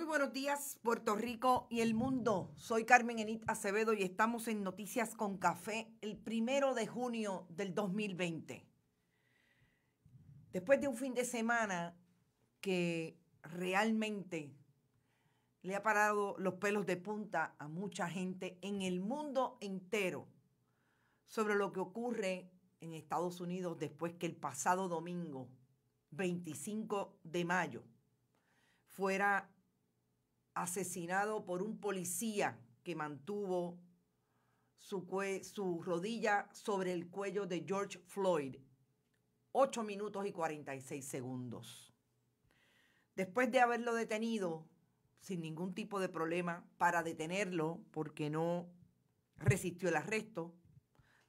buenos días, Puerto Rico y el mundo. Soy Carmen Enit Acevedo y estamos en Noticias con Café el 1 de junio del 2020. Después de un fin de semana que realmente le ha parado los pelos de punta a mucha gente en el mundo entero sobre lo que ocurre en Estados Unidos después que el pasado domingo, 25 de mayo, fuera asesinado por un policía que mantuvo su rodilla sobre el cuello de George Floyd 8 minutos y 46 segundos. Después de haberlo detenido sin ningún tipo de problema para detenerlo porque no resistió el arresto,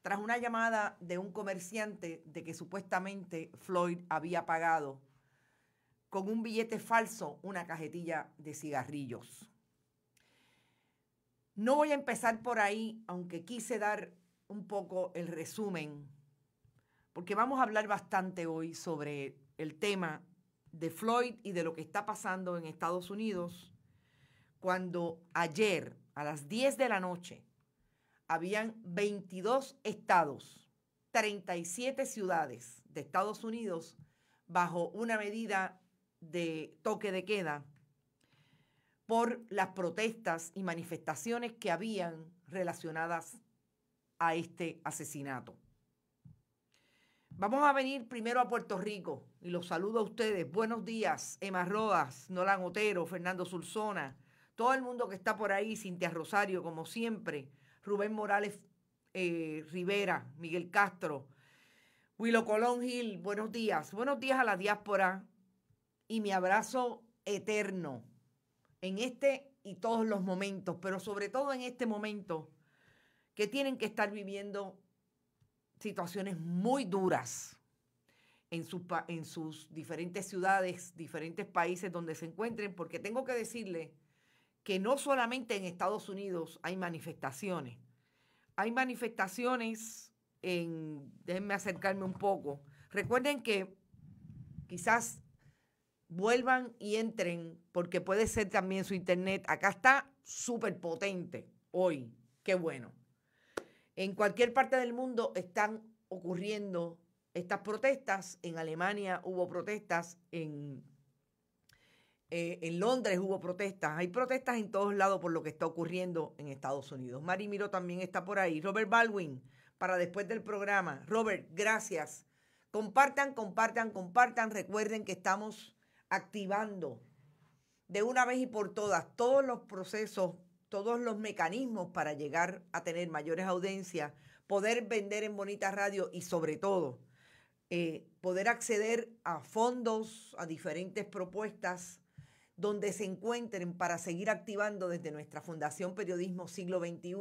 tras una llamada de un comerciante de que supuestamente Floyd había pagado con un billete falso una cajetilla de cigarrillos. No voy a empezar por ahí, aunque quise dar un poco el resumen, porque vamos a hablar bastante hoy sobre el tema de Floyd y de lo que está pasando en Estados Unidos, cuando ayer a las 10 de la noche habían 22 estados, 37 ciudades de Estados Unidos bajo una medida de toque de queda por las protestas y manifestaciones que habían relacionadas a este asesinato. Vamos a venir primero a Puerto Rico y los saludo a ustedes. Buenos días, Emma Rodas, Nolan Otero, Fernando Zulzona, todo el mundo que está por ahí, Cintia Rosario, como siempre, Rubén Morales Rivera, Miguel Castro, Willow Colón Gil, buenos días a la diáspora y mi abrazo eterno en este y todos los momentos, pero sobre todo en este momento que tienen que estar viviendo situaciones muy duras en sus diferentes ciudades, diferentes países donde se encuentren, porque tengo que decirle que no solamente en Estados Unidos hay manifestaciones déjenme acercarme un poco. Recuerden que quizás vuelvan y entren, porque puede ser también su internet. Acá está súper potente hoy. Qué bueno. En cualquier parte del mundo están ocurriendo estas protestas. En Alemania hubo protestas, en Londres hubo protestas. Hay protestas en todos lados por lo que está ocurriendo en Estados Unidos. Mari Miró también está por ahí. Robert Baldwin, para después del programa. Robert, gracias. Compartan. Recuerden que estamos activando de una vez y por todas todos los procesos, todos los mecanismos para llegar a tener mayores audiencias, poder vender en Bonita Radio y sobre todo poder acceder a fondos, a diferentes propuestas donde se encuentren para seguir activando desde nuestra Fundación Periodismo Siglo XXI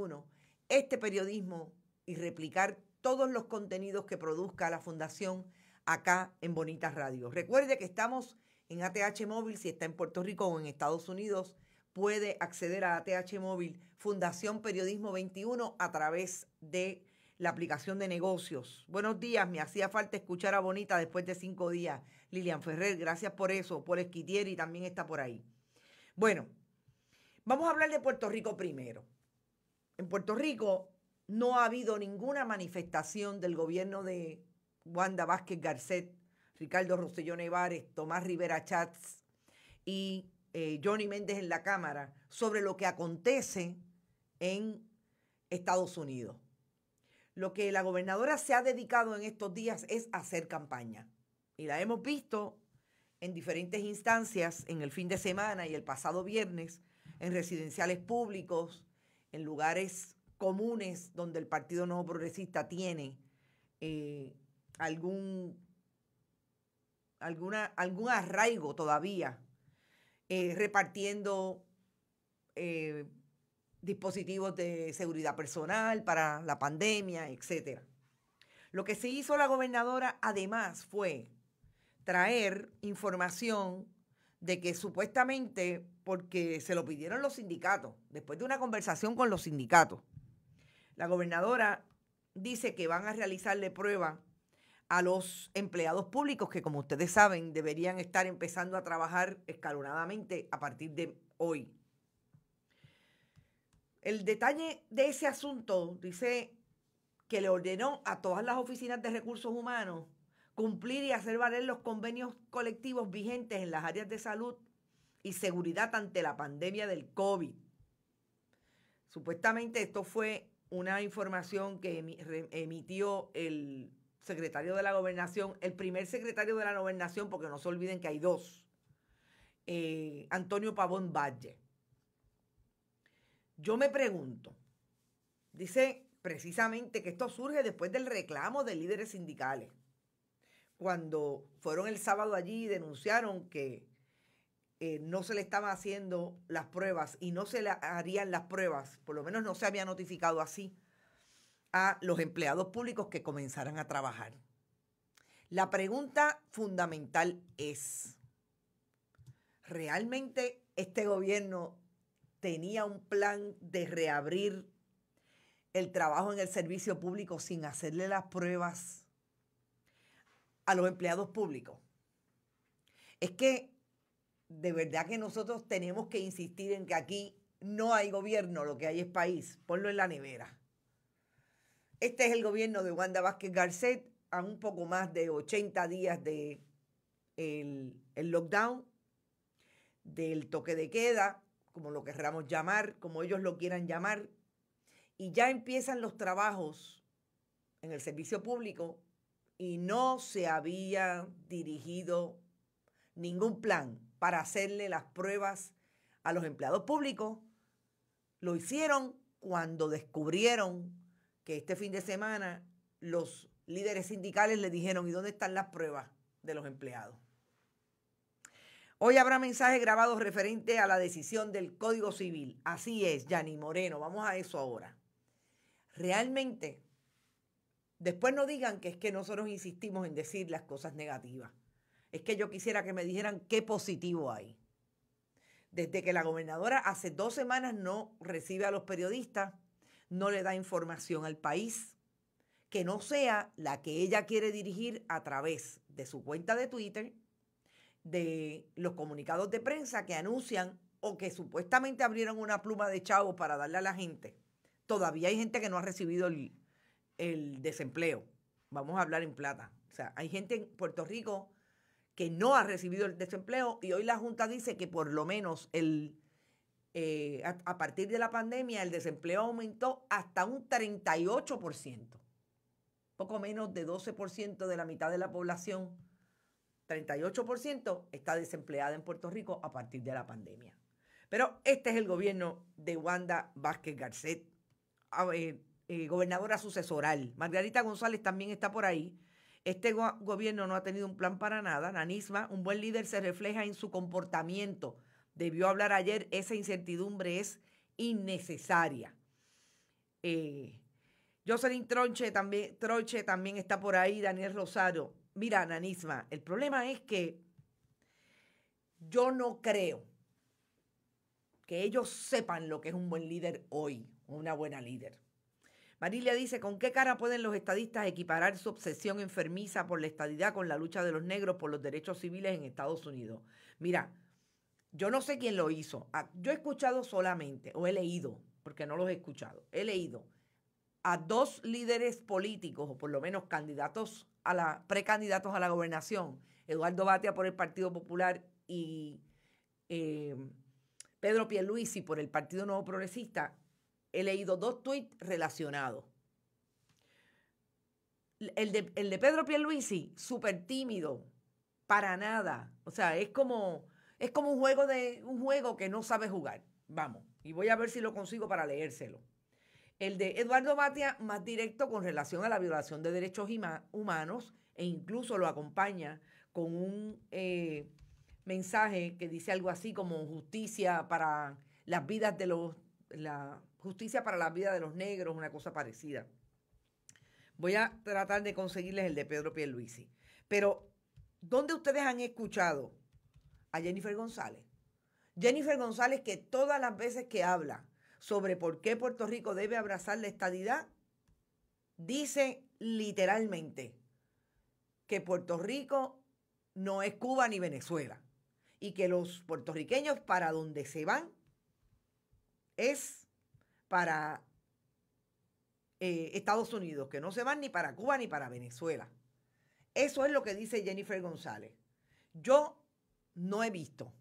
este periodismo y replicar todos los contenidos que produzca la Fundación acá en Bonita Radio. Recuerde que estamos en ATH Móvil, si está en Puerto Rico o en Estados Unidos, puede acceder a ATH Móvil Fundación Periodismo 21 a través de la aplicación de negocios. Buenos días, me hacía falta escuchar a Bonita después de 5 días. Lilian Ferrer, gracias por eso. Paul Esquitieri también está por ahí. Bueno, vamos a hablar de Puerto Rico primero. En Puerto Rico no ha habido ninguna manifestación del gobierno de Wanda Vázquez Garcet, Ricardo Rosselló Nevares, Tomás Rivera Chats y Johnny Méndez en la Cámara sobre lo que acontece en Estados Unidos. Lo que la gobernadora se ha dedicado en estos días es hacer campaña. Y la hemos visto en diferentes instancias en el fin de semana y el pasado viernes, en residenciales públicos, en lugares comunes donde el Partido Nuevo Progresista tiene algún arraigo todavía, repartiendo dispositivos de seguridad personal para la pandemia, etc. Lo que se hizo la gobernadora además fue traer información de que supuestamente, porque se lo pidieron los sindicatos, después de una conversación con los sindicatos, la gobernadora dice que van a realizarle prueba a los empleados públicos que, como ustedes saben, deberían estar empezando a trabajar escalonadamente a partir de hoy. El detalle de ese asunto dice que le ordenó a todas las oficinas de recursos humanos cumplir y hacer valer los convenios colectivos vigentes en las áreas de salud y seguridad ante la pandemia del COVID. Supuestamente esto fue una información que emitió el secretario de la Gobernación, el primer secretario de la Gobernación, porque no se olviden que hay dos, Antonio Pavón Valle. Yo me pregunto, dice precisamente que esto surge después del reclamo de líderes sindicales, cuando fueron el sábado allí y denunciaron que no se le estaban haciendo las pruebas y no se le harían las pruebas, por lo menos no se había notificado así a los empleados públicos que comenzaran a trabajar. La pregunta fundamental es, ¿realmente este gobierno tenía un plan de reabrir el trabajo en el servicio público sin hacerle las pruebas a los empleados públicos? Es que de verdad que nosotros tenemos que insistir en que aquí no hay gobierno, lo que hay es país. Ponlo en la nevera. Este es el gobierno de Wanda Vázquez Garcet a un poco más de 80 días de el lockdown, del toque de queda, como lo querramos llamar, como ellos lo quieran llamar, y ya empiezan los trabajos en el servicio público y no se había dirigido ningún plan para hacerle las pruebas a los empleados públicos. Lo hicieron cuando descubrieron que este fin de semana los líderes sindicales le dijeron, ¿y dónde están las pruebas de los empleados? Hoy habrá mensajes grabados referente a la decisión del Código Civil. Así es, Yani Moreno, vamos a eso ahora. Realmente, después no digan que es que nosotros insistimos en decir las cosas negativas. Es que yo quisiera que me dijeran qué positivo hay. Desde que la gobernadora hace 2 semanas no recibe a los periodistas, no le da información al país, que no sea la que ella quiere dirigir a través de su cuenta de Twitter, de los comunicados de prensa que anuncian o que supuestamente abrieron una pluma de chavo para darle a la gente. Todavía hay gente que no ha recibido el desempleo. Vamos a hablar en plata. O sea, hay gente en Puerto Rico que no ha recibido el desempleo y hoy la Junta dice que por lo menos a partir de la pandemia el desempleo aumentó hasta un 38%. Poco menos de 12% de la mitad de la población, 38% está desempleada en Puerto Rico a partir de la pandemia. Pero este es el gobierno de Wanda Vázquez Garcet, gobernadora sucesoral. Margarita González también está por ahí. Este gobierno no ha tenido un plan para nada. Nanisma, un buen líder se refleja en su comportamiento. Debió hablar ayer, esa incertidumbre es innecesaria. Jocelyn Troche también está por ahí, Daniel Rosario. Mira, Nanisma, el problema es que yo no creo que ellos sepan lo que es un buen líder hoy, una buena líder. Marilia dice, ¿con qué cara pueden los estadistas equiparar su obsesión enfermiza por la estadidad con la lucha de los negros por los derechos civiles en Estados Unidos? Mira, yo no sé quién lo hizo. Yo he escuchado solamente, o he leído, porque no los he escuchado, he leído a 2 líderes políticos, o por lo menos precandidatos a la gobernación, Eduardo Batia por el Partido Popular y Pedro Pierluisi por el Partido Nuevo Progresista. He leído 2 tuits relacionados. El de Pedro Pierluisi, súper tímido, para nada. O sea, es como un juego que no sabe jugar. Vamos, y voy a ver si lo consigo para leérselo. El de Eduardo Batia, más directo con relación a la violación de derechos humanos, e incluso lo acompaña con un mensaje que dice algo así como justicia para las vidas justicia para la vida de los negros, una cosa parecida. Voy a tratar de conseguirles el de Pedro Pierluisi. Pero, ¿dónde ustedes han escuchado a Jennifer González? Jennifer González, que todas las veces que habla sobre por qué Puerto Rico debe abrazar la estadidad, dice literalmente que Puerto Rico no es Cuba ni Venezuela y que los puertorriqueños para donde se van es para Estados Unidos, que no se van ni para Cuba ni para Venezuela. Eso es lo que dice Jennifer González. Yo no he visto,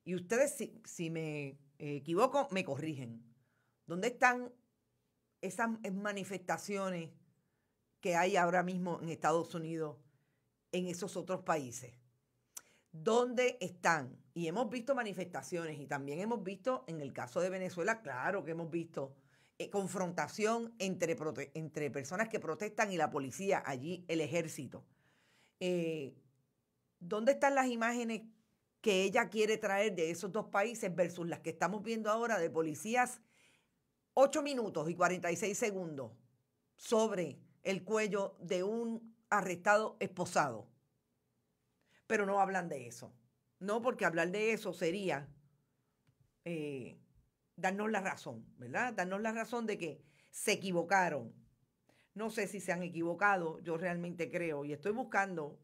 y ustedes si me equivoco, me corrigen, ¿dónde están esas manifestaciones que hay ahora mismo en Estados Unidos, en esos otros países? ¿Dónde están? Y hemos visto manifestaciones, y también hemos visto, en el caso de Venezuela, claro que hemos visto confrontación entre personas que protestan y la policía, allí el ejército. ¿Dónde están las imágenes que ella quiere traer de esos dos países versus las que estamos viendo ahora de policías 8 minutos y 46 segundos sobre el cuello de un arrestado esposado? Pero no hablan de eso. No, porque hablar de eso sería darnos la razón, ¿verdad? Darnos la razón de que se equivocaron. No sé si se han equivocado, yo realmente creo, y estoy buscando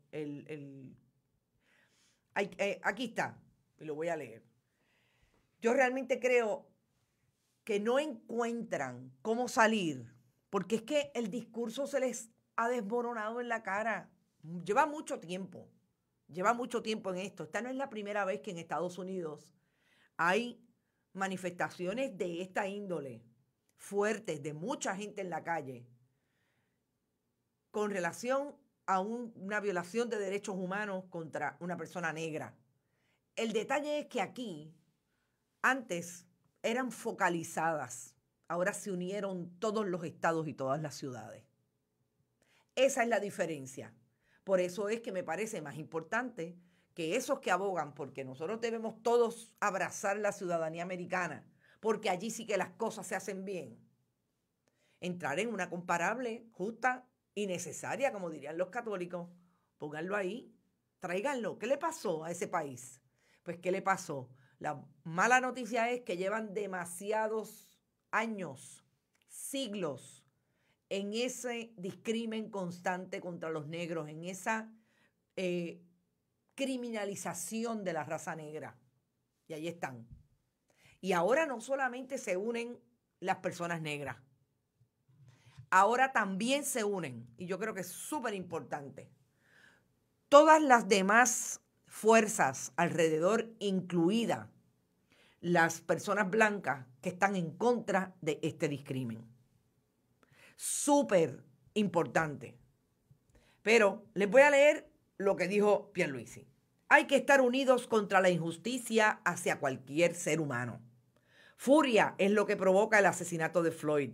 aquí está, y lo voy a leer. Yo realmente creo que no encuentran cómo salir, porque es que el discurso se les ha desmoronado en la cara. Lleva mucho tiempo en esto. Esta no es la primera vez que en Estados Unidos hay manifestaciones de esta índole, fuertes, de mucha gente en la calle, con relación a una violación de derechos humanos contra una persona negra. El detalle es que aquí, antes, eran focalizadas. Ahora se unieron todos los estados y todas las ciudades. Esa es la diferencia. Por eso es que me parece más importante que esos que abogan, porque nosotros debemos todos abrazar la ciudadanía americana, porque allí sí que las cosas se hacen bien, entrar en una comparable, justa y necesaria, como dirían los católicos. Pónganlo ahí, tráiganlo. ¿Qué le pasó a ese país? Pues, ¿qué le pasó? La mala noticia es que llevan demasiados años, siglos, en ese discrimen constante contra los negros, en esa criminalización de la raza negra. Y ahí están. Y ahora no solamente se unen las personas negras, ahora también se unen, y yo creo que es súper importante, todas las demás fuerzas alrededor, incluidas las personas blancas que están en contra de este discrimen. Súper importante. Pero les voy a leer lo que dijo Pierluisi. Hay que estar unidos contra la injusticia hacia cualquier ser humano. Furia es lo que provoca el asesinato de Floyd.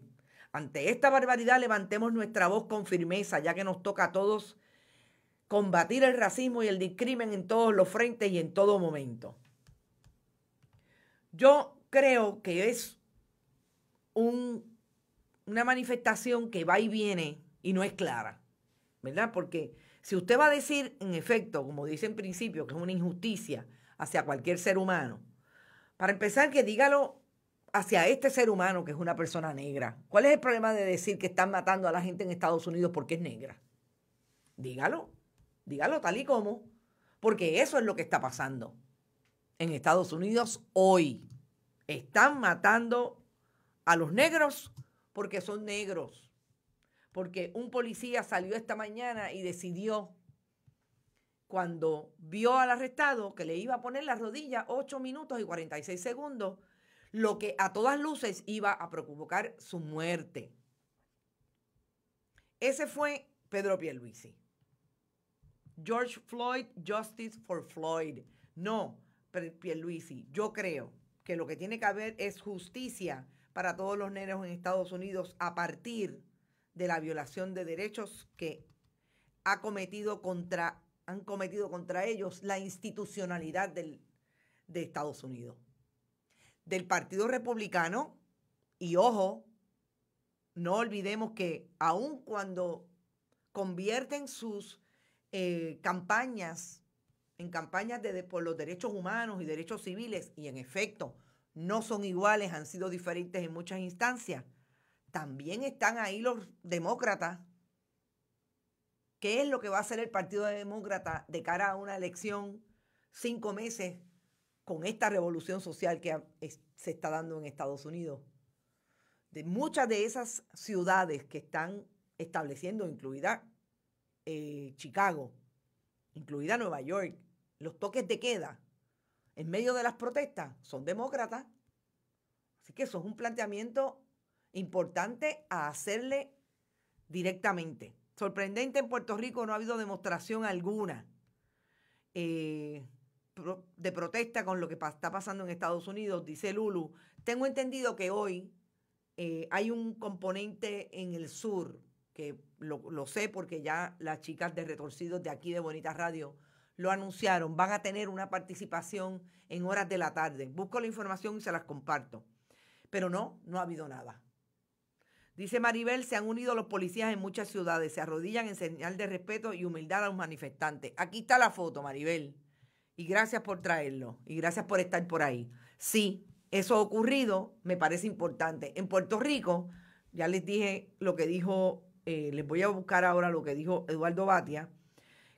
Ante esta barbaridad levantemos nuestra voz con firmeza, ya que nos toca a todos combatir el racismo y el discrimen en todos los frentes y en todo momento. Yo creo que es una manifestación que va y viene y no es clara, ¿verdad? Porque si usted va a decir, en efecto, como dice en principio, que es una injusticia hacia cualquier ser humano, para empezar, que dígalo hacia este ser humano que es una persona negra. ¿Cuál es el problema de decir que están matando a la gente en Estados Unidos porque es negra? Dígalo tal y como, porque eso es lo que está pasando en Estados Unidos hoy. Están matando a los negros porque son negros. Porque un policía salió esta mañana y decidió, cuando vio al arrestado, que le iba a poner la rodilla 8 minutos y 46 segundos, lo que a todas luces iba a provocar su muerte. Ese fue Pedro Pierluisi. George Floyd, Justice for Floyd. No, Pierluisi, yo creo que lo que tiene que haber es justicia para todos los negros en Estados Unidos a partir de la violación de derechos que han cometido contra ellos la institucionalidad de Estados Unidos. Del Partido Republicano, y ojo, no olvidemos que aun cuando convierten sus campañas en campañas por los derechos humanos y derechos civiles, y en efecto no son iguales, han sido diferentes en muchas instancias, también están ahí los demócratas. ¿Qué es lo que va a hacer el Partido Demócrata de cara a una elección 5 meses con esta revolución social que se está dando en Estados Unidos. De muchas de esas ciudades que están estableciendo, incluida Chicago, incluida Nueva York, los toques de queda en medio de las protestas son demócratas. Así que eso es un planteamiento importante a hacerle directamente. Sorprendente, en Puerto Rico no ha habido demostración alguna de protesta con lo que está pasando en Estados Unidos, dice Lulu. Tengo entendido que hoy hay un componente en el sur, que lo sé porque ya las chicas de Retorcidos de aquí de Bonita Radio lo anunciaron, van a tener una participación en horas de la tarde. Busco la información y se las comparto. Pero no ha habido nada. Dice Maribel, se han unido los policías en muchas ciudades, se arrodillan en señal de respeto y humildad a los manifestantes. Aquí está la foto, Maribel. Y gracias por traerlo. Y gracias por estar por ahí. Sí, eso ha ocurrido, me parece importante. En Puerto Rico, ya les dije lo que dijo, les voy a buscar ahora lo que dijo Eduardo Batia,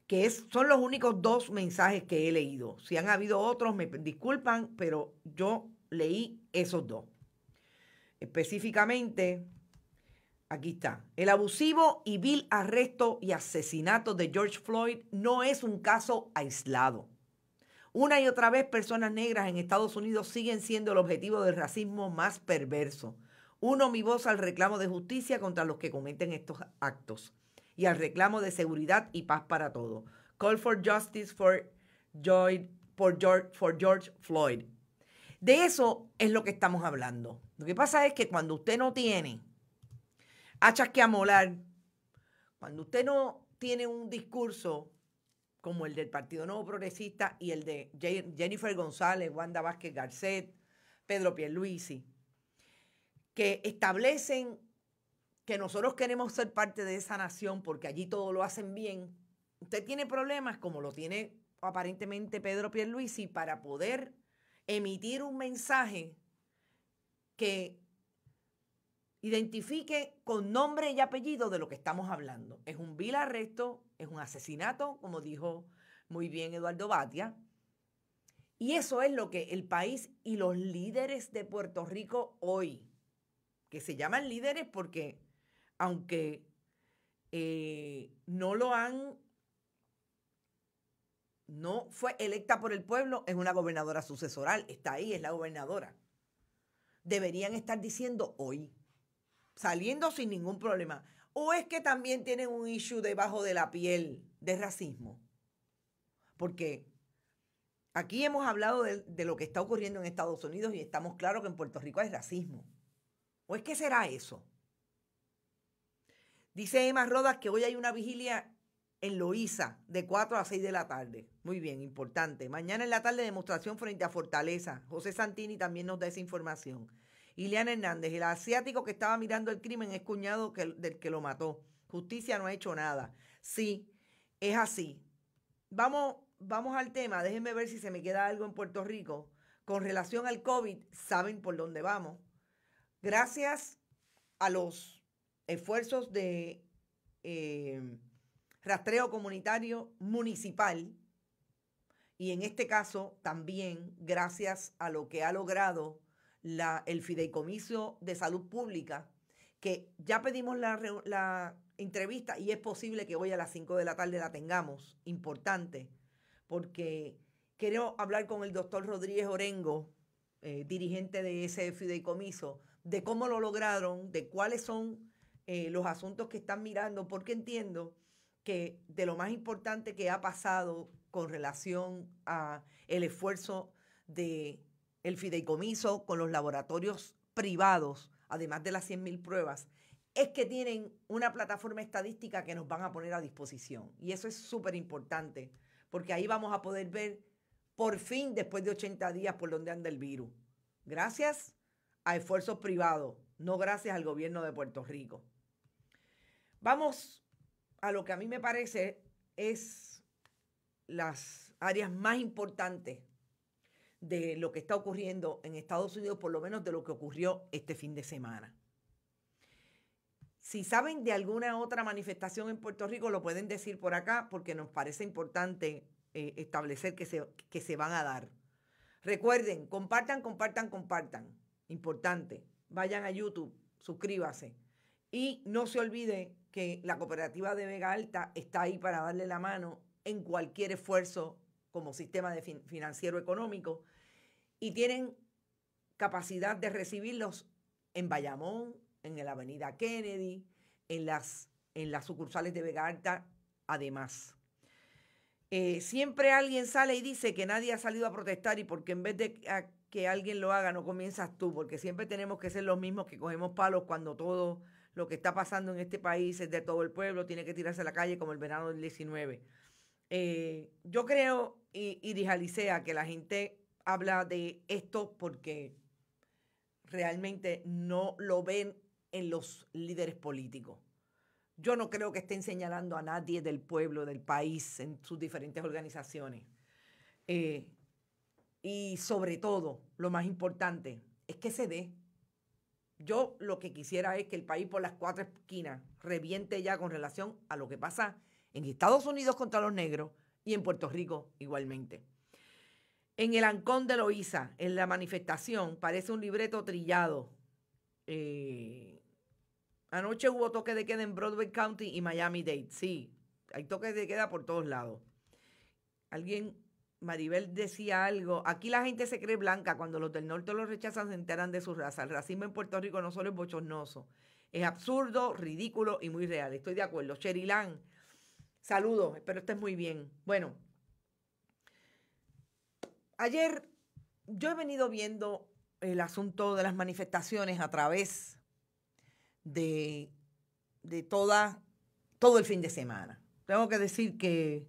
que son los únicos 2 mensajes que he leído. Si han habido otros, me disculpan, pero yo leí esos 2. Específicamente, aquí está. El abusivo y vil arresto y asesinato de George Floyd no es un caso aislado. Una y otra vez, personas negras en Estados Unidos siguen siendo el objetivo del racismo más perverso. Uno mi voz al reclamo de justicia contra los que cometen estos actos y al reclamo de seguridad y paz para todos. Call for justice for George Floyd. De eso es lo que estamos hablando. Lo que pasa es que cuando usted no tiene hachas que amolar, cuando usted no tiene un discurso como el del Partido Nuevo Progresista y el de Jennifer González, Wanda Vázquez Garcet, Pedro Pierluisi, que establecen que nosotros queremos ser parte de esa nación porque allí todo lo hacen bien, usted tiene problemas como lo tiene aparentemente Pedro Pierluisi para poder emitir un mensaje que identifique con nombre y apellido de lo que estamos hablando. Es un vil arresto, es un asesinato, como dijo muy bien Eduardo Batia. Y eso es lo que el país y los líderes de Puerto Rico hoy, que se llaman líderes porque aunque no fue electa por el pueblo, es una gobernadora sucesoral, está ahí, es la gobernadora. Deberían estar diciendo hoy, saliendo sin ningún problema. ¿O es que también tienen un issue debajo de la piel de racismo? Porque aquí hemos hablado de lo que está ocurriendo en Estados Unidos y estamos claros que en Puerto Rico hay racismo. ¿O es que será eso? Dice Emma Rodas que hoy hay una vigilia en Loíza de 4 a 6 de la tarde. Muy bien, importante. Mañana en la tarde demostración frente a Fortaleza. José Santini también nos da esa información. Ileana Hernández, el asiático que estaba mirando el crimen es cuñado del que lo mató. Justicia no ha hecho nada. Sí, es así. Vamos al tema. Déjenme ver si se me queda algo en Puerto Rico. Con relación al COVID, saben por dónde vamos. Gracias a los esfuerzos de rastreo comunitario municipal y en este caso también gracias a lo que ha logrado el Fideicomiso de Salud Pública, que ya pedimos la entrevista y es posible que hoy a las 5 de la tarde la tengamos, importante, porque quiero hablar con el doctor Rodríguez Orengo, dirigente de ese fideicomiso, de cómo lo lograron, de cuáles son los asuntos que están mirando, porque entiendo que de lo más importante que ha pasado con relación a el esfuerzo de el fideicomiso con los laboratorios privados, además de las 100,000 pruebas, es que tienen una plataforma estadística que nos van a poner a disposición. Y eso es súper importante, porque ahí vamos a poder ver por fin, después de 80 días, por dónde anda el virus. Gracias a esfuerzos privados, no gracias al gobierno de Puerto Rico. Vamos a lo que a mí me parece es las áreas más importantes de lo que está ocurriendo en Estados Unidos, por lo menos de lo que ocurrió este fin de semana. Si saben de alguna otra manifestación en Puerto Rico, lo pueden decir por acá porque nos parece importante establecer que se van a dar. Recuerden, compartan, compartan, compartan. Importante. Vayan a YouTube, suscríbase. Y no se olvide que la cooperativa de Vega Alta está ahí para darle la mano en cualquier esfuerzo como sistema de financiero económico. Y tienen capacidad de recibirlos en Bayamón, en la avenida Kennedy, en las sucursales de Vega Alta, además. Siempre alguien sale y dice que nadie ha salido a protestar y porque en vez de que alguien lo haga, no comienzas tú, porque siempre tenemos que ser los mismos que cogemos palos cuando todo lo que está pasando en este país es de todo el pueblo, tiene que tirarse a la calle como el verano del 19. Yo creo, y Dijalicea, que la gente habla de esto porque realmente no lo ven en los líderes políticos. Yo no creo que estén señalando a nadie del pueblo, del país, en sus diferentes organizaciones. Y sobre todo, lo más importante, es que se dé. Yo lo que quisiera es que el país por las cuatro esquinas reviente ya con relación a lo que pasa en Estados Unidos contra los negros y en Puerto Rico igualmente. En el Ancón de Loíza, en la manifestación, parece un libreto trillado. Anoche hubo toque de queda en Broward County y Miami-Dade. Sí, hay toque de queda por todos lados. Maribel decía algo. Aquí la gente se cree blanca. Cuando los del norte los rechazan, se enteran de su raza. El racismo en Puerto Rico no solo es bochornoso. Es absurdo, ridículo y muy real. Estoy de acuerdo. Sherilán, saludos. Espero estés muy bien. Bueno, ayer yo he venido viendo el asunto de las manifestaciones a través de todo el fin de semana. Tengo que decir que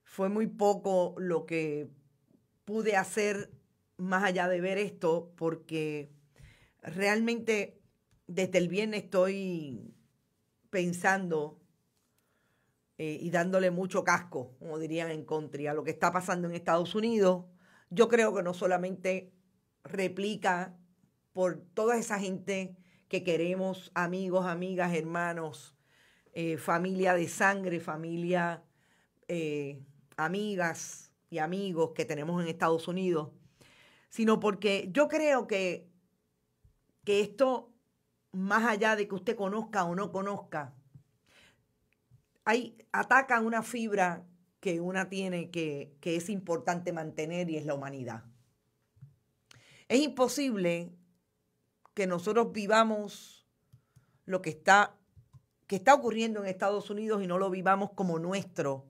fue muy poco lo que pude hacer más allá de ver esto, porque realmente desde el viernes estoy pensando y dándole mucho casco, como dirían en country, a lo que está pasando en Estados Unidos. Yo creo que no solamente replica por toda esa gente que queremos, amigos, amigas, hermanos, familia de sangre, familia, amigas y amigos que tenemos en Estados Unidos, sino porque yo creo que esto, más allá de que usted conozca o no conozca, ataca una fibra que una tiene que es importante mantener y es la humanidad. Es imposible que nosotros vivamos lo que está ocurriendo en Estados Unidos y no lo vivamos como nuestro,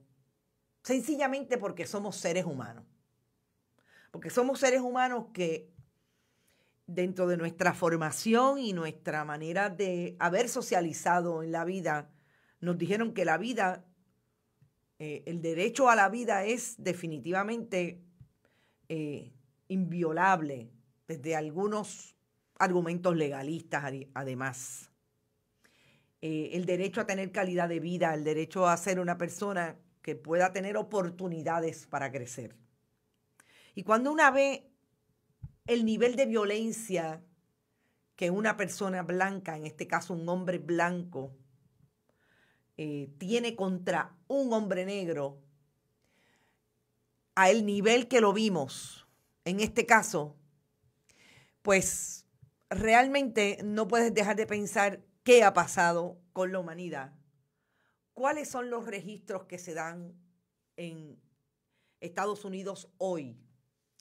sencillamente porque somos seres humanos. Porque somos seres humanos que dentro de nuestra formación y nuestra manera de haber socializado en la vida, nos dijeron que la vida, el derecho a la vida es definitivamente inviolable desde algunos argumentos legalistas además. El derecho a tener calidad de vida, el derecho a ser una persona que pueda tener oportunidades para crecer. Y cuando una ve el nivel de violencia que una persona blanca, en este caso un hombre blanco, tiene contra un hombre negro, a el nivel que lo vimos en este caso, pues realmente no puedes dejar de pensar qué ha pasado con la humanidad. ¿Cuáles son los registros que se dan en Estados Unidos hoy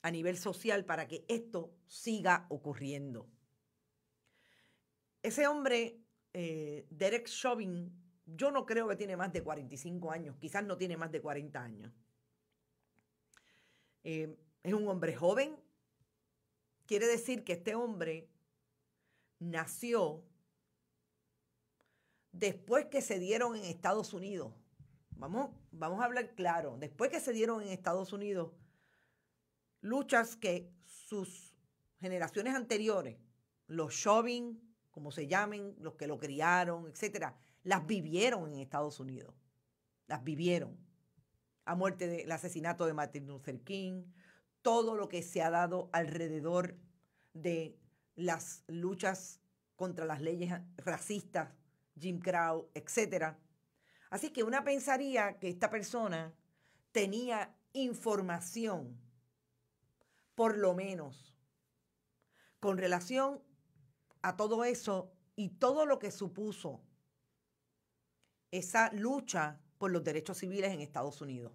a nivel social para que esto siga ocurriendo? Ese hombre, Derek Chauvin, yo no creo que tiene más de 45 años, quizás no tiene más de 40 años. Es un hombre joven. Quiere decir que este hombre nació después que se dieron en Estados Unidos. Vamos a hablar claro. Después que se dieron en Estados Unidos luchas que sus generaciones anteriores, los Chauvin, como se llamen, los que lo criaron, etcétera, las vivieron en Estados Unidos. Las vivieron. A muerte del asesinato de Martin Luther King, todo lo que se ha dado alrededor de las luchas contra las leyes racistas, Jim Crow, etcétera. Así que una pensaría que esta persona tenía información, por lo menos, con relación a todo eso y todo lo que supuso esa lucha por los derechos civiles en Estados Unidos.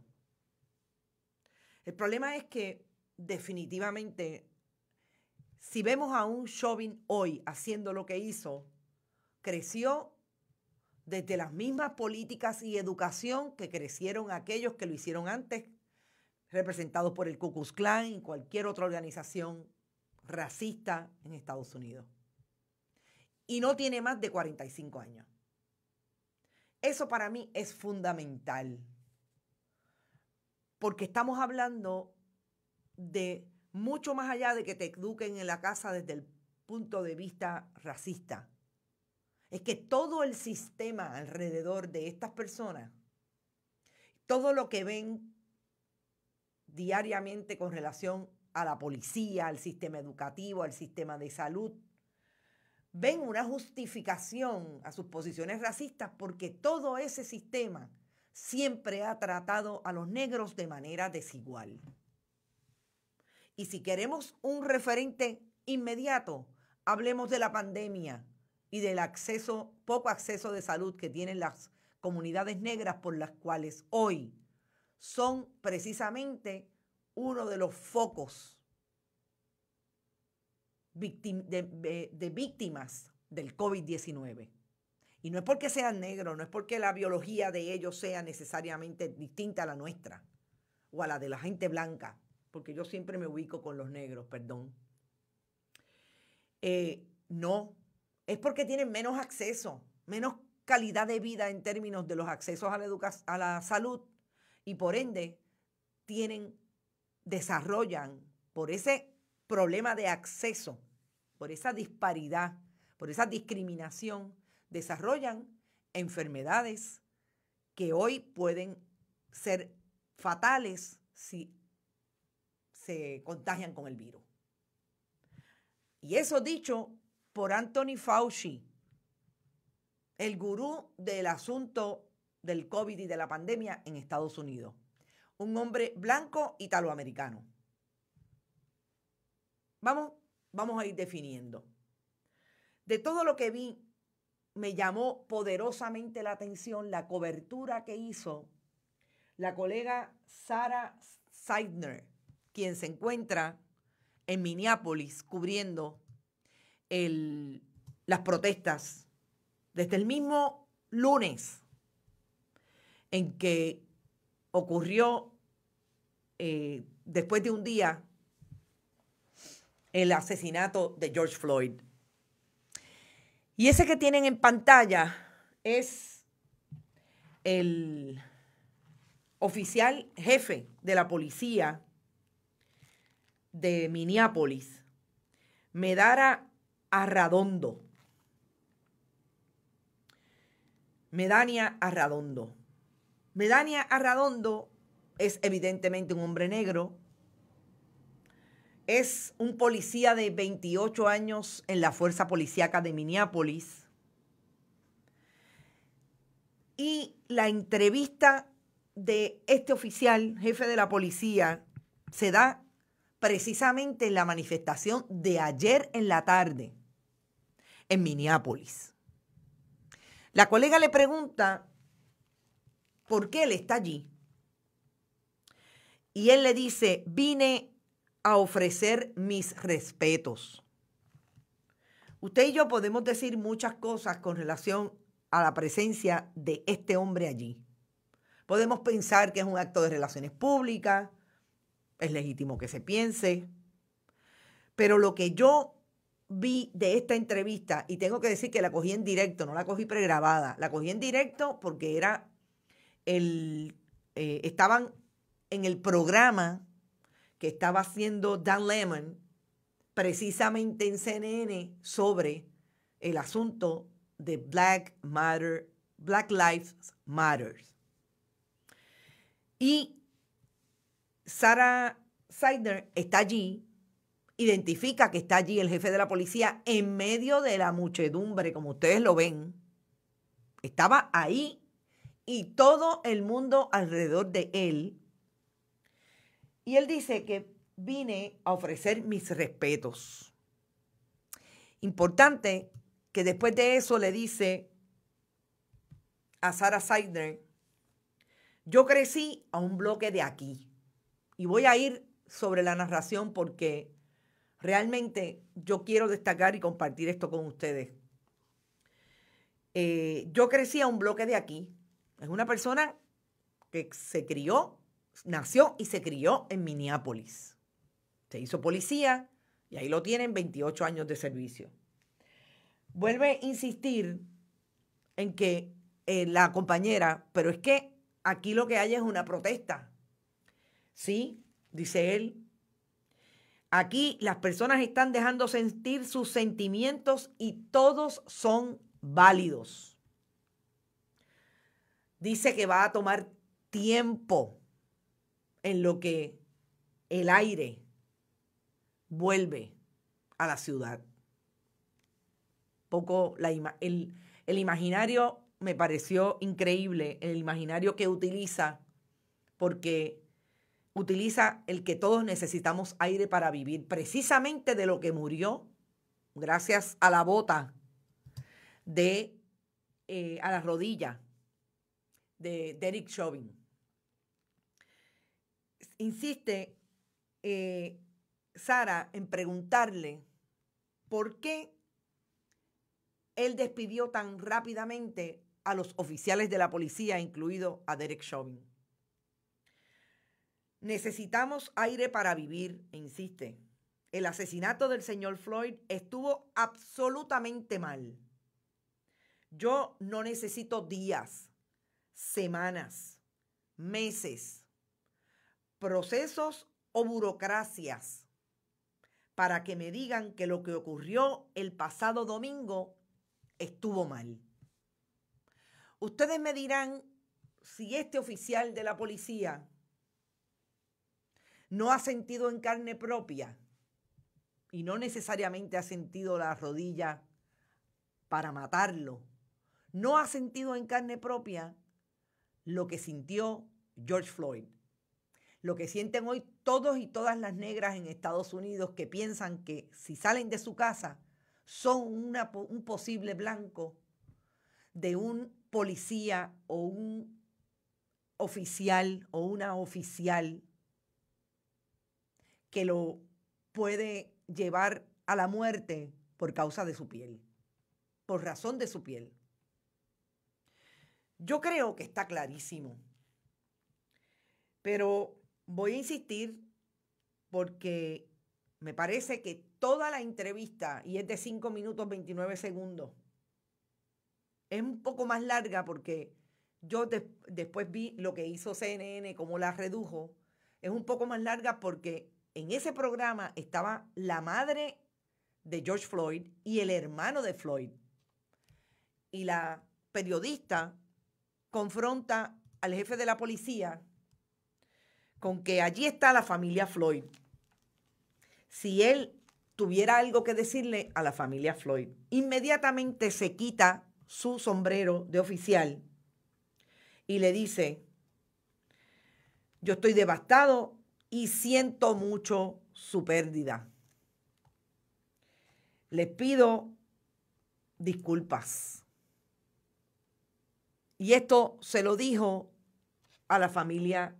El problema es que definitivamente, si vemos a un Chauvin hoy haciendo lo que hizo, creció desde las mismas políticas y educación que crecieron aquellos que lo hicieron antes, representados por el Ku Klux Klan y cualquier otra organización racista en Estados Unidos. Y no tiene más de 45 años. Eso para mí es fundamental, porque estamos hablando de mucho más allá de que te eduquen en la casa desde el punto de vista racista. Es que todo el sistema alrededor de estas personas, todo lo que ven diariamente con relación a la policía, al sistema educativo, al sistema de salud, ven una justificación a sus posiciones racistas porque todo ese sistema siempre ha tratado a los negros de manera desigual. Y si queremos un referente inmediato, hablemos de la pandemia y del poco acceso de salud que tienen las comunidades negras, por las cuales hoy son precisamente uno de los focos de víctimas del COVID-19. Y no es porque sean negros, no es porque la biología de ellos sea necesariamente distinta a la nuestra o a la de la gente blanca, porque yo siempre me ubico con los negros, perdón. No, es porque tienen menos acceso, menos calidad de vida en términos de los accesos a la salud y por ende desarrollan por ese problema de acceso, por esa disparidad, por esa discriminación, desarrollan enfermedades que hoy pueden ser fatales si se contagian con el virus. Y eso dicho por Anthony Fauci, el gurú del asunto del COVID y de la pandemia en Estados Unidos. Un hombre blanco italoamericano. Vamos a ir definiendo. De todo lo que vi, me llamó poderosamente la atención la cobertura que hizo la colega Sarah Seidner, quien se encuentra en Minneapolis cubriendo las protestas desde el mismo lunes en que ocurrió, después de un día, el asesinato de George Floyd. Y ese que tienen en pantalla es el oficial jefe de la policía de Minneapolis, Medania Arradondo. Medania Arradondo es evidentemente un hombre negro. Es un policía de 28 años en la Fuerza Policíaca de Minneapolis. Y la entrevista de este oficial, jefe de la policía, se da precisamente en la manifestación de ayer en la tarde en Minneapolis. La colega le pregunta por qué él está allí. Y él le dice, vine a ofrecer mis respetos. Usted y yo podemos decir muchas cosas con relación a la presencia de este hombre allí. Podemos pensar que es un acto de relaciones públicas, es legítimo que se piense, pero lo que yo vi de esta entrevista, y tengo que decir que la cogí en directo, no la cogí pregrabada, la cogí en directo porque estaban en el programa que estaba haciendo Dan Lemon, precisamente en CNN, sobre el asunto de Black Lives Matter. Y Sarah Seidner está allí, identifica que está allí el jefe de la policía en medio de la muchedumbre, como ustedes lo ven. Estaba ahí y todo el mundo alrededor de él. Y él dice que vine a ofrecer mis respetos. Importante que después de eso le dice a Sarah Sidner, yo crecí a un bloque de aquí. Y voy a ir sobre la narración porque realmente yo quiero destacar y compartir esto con ustedes. Yo crecí a un bloque de aquí. Es una persona que se crió, nació y se crió en Minneapolis. Se hizo policía y ahí lo tienen 28 años de servicio. Vuelve a insistir en que la compañera, pero es que aquí lo que hay es una protesta. Sí, dice él, aquí las personas están dejando sentir sus sentimientos y todos son válidos. Dice que va a tomar tiempo en lo que el aire vuelve a la ciudad. El imaginario me pareció increíble, el imaginario que utiliza, porque utiliza el que todos necesitamos aire para vivir, precisamente de lo que murió, gracias a la bota a la rodilla de Derek Chauvin. Insiste Sarah en preguntarle por qué él despidió tan rápidamente a los oficiales de la policía, incluido a Derek Chauvin. Necesitamos aire para vivir, insiste. El asesinato del señor Floyd estuvo absolutamente mal. Yo no necesito días, semanas, meses, procesos o burocracias para que me digan que lo que ocurrió el pasado domingo estuvo mal. Ustedes me dirán si este oficial de la policía no ha sentido en carne propia y no necesariamente ha sentido la rodilla para matarlo, no ha sentido en carne propia lo que sintió George Floyd, lo que sienten hoy todos y todas las negras en Estados Unidos que piensan que si salen de su casa son un posible blanco de un policía o un oficial o una oficial que lo puede llevar a la muerte por causa de su piel, por razón de su piel. Yo creo que está clarísimo, pero voy a insistir porque me parece que toda la entrevista, y es de 5 minutos 29 segundos, es un poco más larga porque yo después vi lo que hizo CNN, cómo la redujo. Es un poco más larga porque en ese programa estaba la madre de George Floyd y el hermano de Floyd. Y la periodista confronta al jefe de la policía con que allí está la familia Floyd. Si él tuviera algo que decirle a la familia Floyd, inmediatamente se quita su sombrero de oficial y le dice, yo estoy devastado y siento mucho su pérdida. Les pido disculpas. Y esto se lo dijo a la familia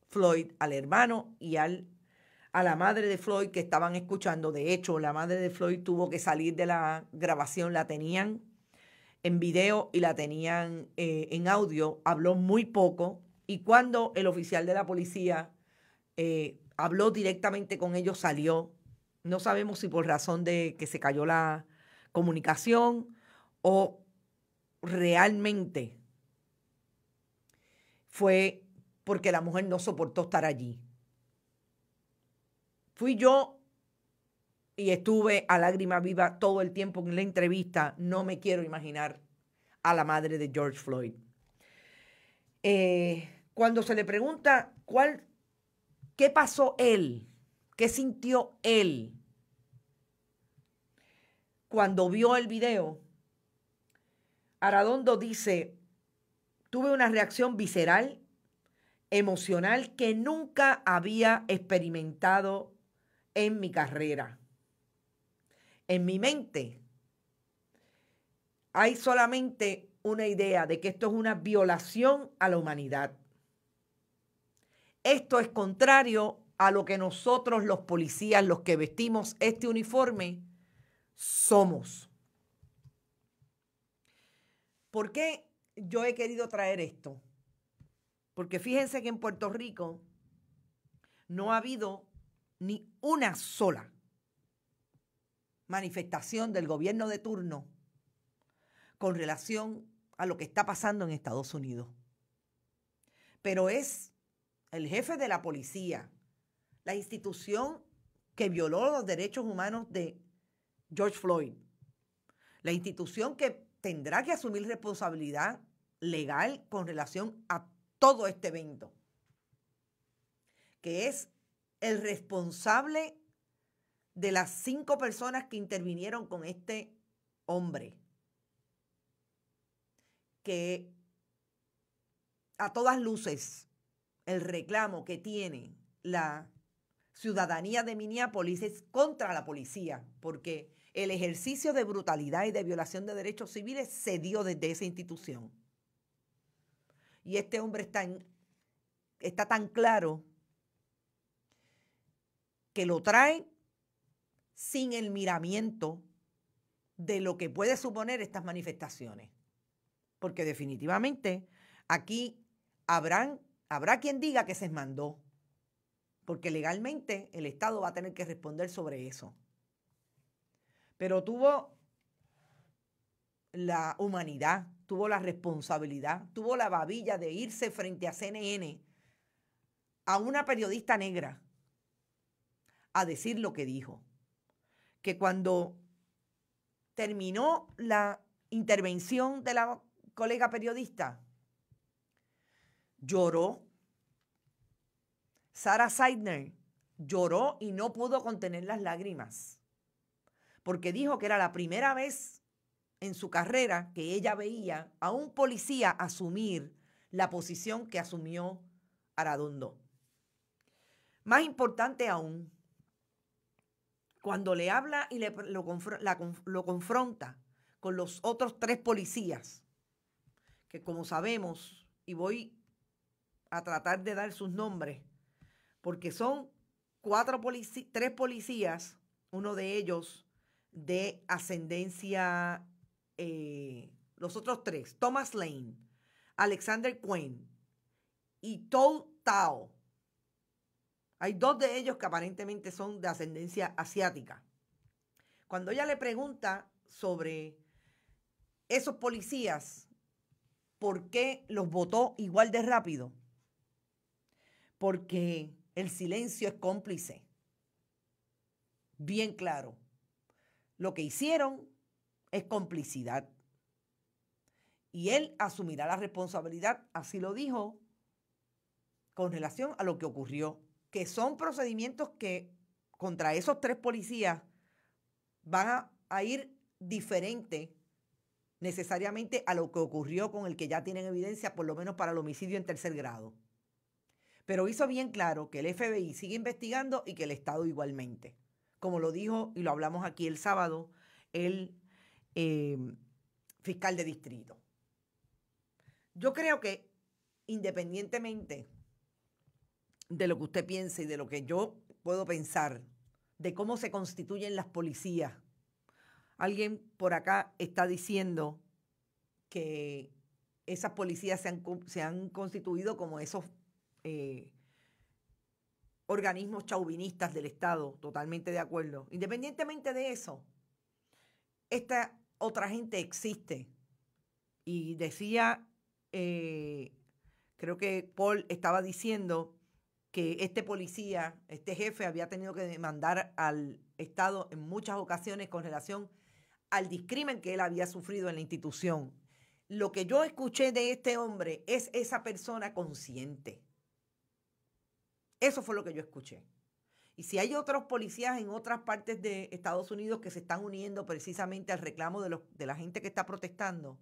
Floyd, al hermano y a la madre de Floyd que estaban escuchando. De hecho, la madre de Floyd tuvo que salir de la grabación, la tenían en video y la tenían en audio, habló muy poco y cuando el oficial de la policía habló directamente con ellos salió. No sabemos si por razón de que se cayó la comunicación o realmente fue porque la mujer no soportó estar allí. Fui yo y estuve a lágrima viva todo el tiempo en la entrevista. No me quiero imaginar a la madre de George Floyd. Cuando se le pregunta qué pasó él, qué sintió él cuando vio el video, Arradondo dice, tuve una reacción visceral emocional que nunca había experimentado en mi carrera. En mi mente hay solamente una idea de que esto es una violación a la humanidad. Esto es contrario a lo que nosotros los policías, los que vestimos este uniforme, somos. ¿Por qué yo he querido traer esto? Porque fíjense que en Puerto Rico no ha habido ni una sola manifestación del gobierno de turno con relación a lo que está pasando en Estados Unidos. Pero es el jefe de la policía, la institución que violó los derechos humanos de George Floyd, la institución que tendrá que asumir responsabilidad legal con relación a todo este evento, que es el responsable de las 5 personas que intervinieron con este hombre, que a todas luces el reclamo que tiene la ciudadanía de Minneapolis es contra la policía, porque el ejercicio de brutalidad y de violación de derechos civiles se dio desde esa institución. Y este hombre está tan claro que lo trae sin el miramiento de lo que puede suponer estas manifestaciones. Porque definitivamente aquí habrá quien diga que se mandó, porque legalmente el Estado va a tener que responder sobre eso. Pero tuvo la humanidad, tuvo la responsabilidad, tuvo la babilla de irse frente a CNN a una periodista negra a decir lo que dijo. Que cuando terminó la intervención de la colega periodista, lloró. Sarah Seidner lloró y no pudo contener las lágrimas, porque dijo que era la primera vez en su carrera que ella veía a un policía asumir la posición que asumió Arredondo. Más importante aún, cuando le habla y lo confronta con los otros 3 policías, que como sabemos, y voy a tratar de dar sus nombres, porque son 3 policías, uno de ellos de ascendencia, los otros 3, Thomas Lane, Alexander Quinn y Todd Tao. Hay 2 de ellos que aparentemente son de ascendencia asiática. Cuando ella le pregunta sobre esos policías, ¿por qué los votó igual de rápido? Porque el silencio es cómplice. Bien claro. Lo que hicieron es complicidad. Y él asumirá la responsabilidad, así lo dijo, con relación a lo que ocurrió. Que son procedimientos que contra esos 3 policías van a ir diferente necesariamente a lo que ocurrió con el que ya tienen evidencia, por lo menos para el homicidio en 3er grado. Pero hizo bien claro que el FBI sigue investigando y que el Estado igualmente. Como lo dijo y lo hablamos aquí el sábado, el fiscal de distrito. Yo creo que independientemente de lo que usted piense y de lo que yo puedo pensar, de cómo se constituyen las policías, alguien por acá está diciendo que esas policías se han constituido como esos organismos chauvinistas del Estado. Totalmente de acuerdo. Independientemente de eso, esta otra gente existe. Y decía, creo que Paul estaba diciendo que este policía, este jefe, había tenido que demandar al Estado en muchas ocasiones con relación al discrimen que él había sufrido en la institución. Lo que yo escuché de este hombre es esa persona consciente. Eso fue lo que yo escuché. Y si hay otros policías en otras partes de Estados Unidos que se están uniendo precisamente al reclamo de la gente que está protestando,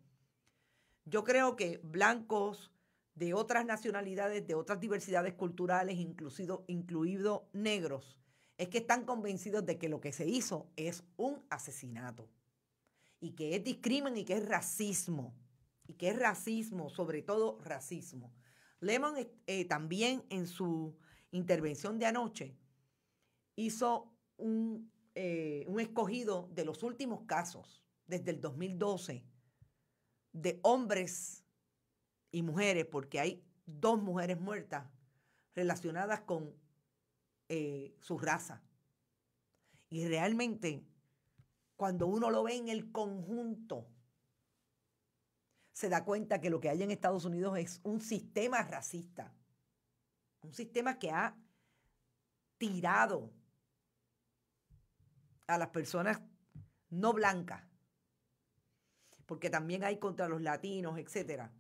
yo creo que blancos, de otras nacionalidades, de otras diversidades culturales, incluido negros, es que están convencidos de que lo que se hizo es un asesinato y que es discrimen y que es racismo, sobre todo racismo. Lemon también en su intervención de anoche hizo un escogido de los últimos casos desde el 2012 de hombres y mujeres, porque hay 2 mujeres muertas relacionadas con su raza. Y realmente, cuando uno lo ve en el conjunto, se da cuenta que lo que hay en Estados Unidos es un sistema racista, un sistema que ha tirado a las personas no blancas, porque también hay contra los latinos, etcétera,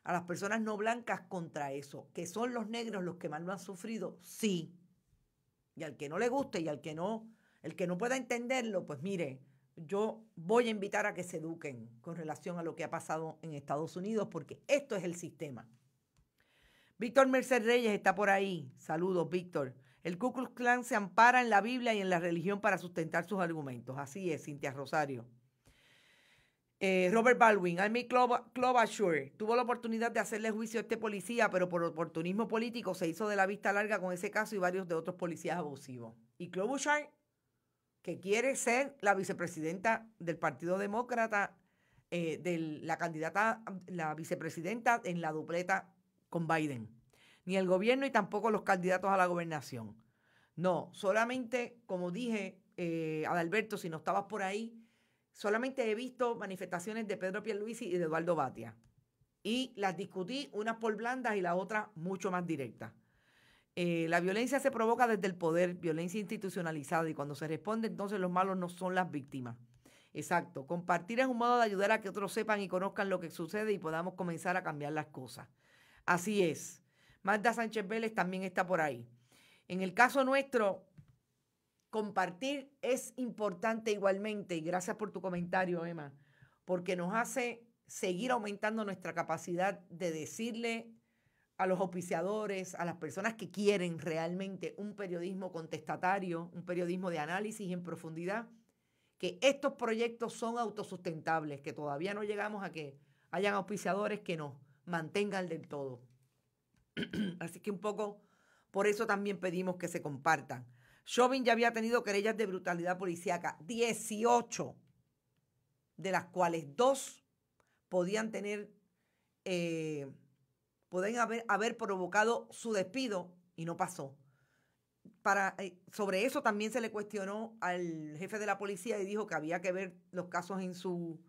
a las personas no blancas contra eso, que son los negros los que más lo han sufrido, sí. Y al que no le guste y el que no pueda entenderlo, pues mire, yo voy a invitar a que se eduquen con relación a lo que ha pasado en Estados Unidos, porque esto es el sistema. Víctor Merced Reyes está por ahí. Saludos, Víctor. El Ku Klux Klan se ampara en la Biblia y en la religión para sustentar sus argumentos. Así es, Cintia Rosario. Robert Baldwin, Amy Klobuchar tuvo la oportunidad de hacerle juicio a este policía, pero por oportunismo político se hizo de la vista larga con ese caso y varios de otros policías abusivos. Y Klobuchar, que quiere ser la vicepresidenta del Partido Demócrata, la vicepresidenta en la dupleta con Biden. Ni el gobierno y tampoco los candidatos a la gobernación. No, solamente, como dije, Adalberto, si no estabas por ahí, solamente he visto manifestaciones de Pedro Pierluisi y de Eduardo Batia. Y las discutí, unas por blandas y las otras mucho más directas. La violencia se provoca desde el poder, violencia institucionalizada, y cuando se responde, entonces los malos no son las víctimas. Exacto. Compartir es un modo de ayudar a que otros sepan y conozcan lo que sucede y podamos comenzar a cambiar las cosas. Así es. Magda Sánchez Vélez también está por ahí. En el caso nuestro, compartir es importante igualmente, y gracias por tu comentario, Emma, porque nos hace seguir aumentando nuestra capacidad de decirle a los auspiciadores, a las personas que quieren realmente un periodismo contestatario, un periodismo de análisis en profundidad, que estos proyectos son autosustentables, que todavía no llegamos a que hayan auspiciadores que nos mantengan del todo. Así que un poco por eso también pedimos que se compartan. Chauvin ya había tenido querellas de brutalidad policíaca, 18, de las cuales 2 podían tener, pueden haber provocado su despido y no pasó. Sobre eso también se le cuestionó al jefe de la policía y dijo que había que ver los casos en su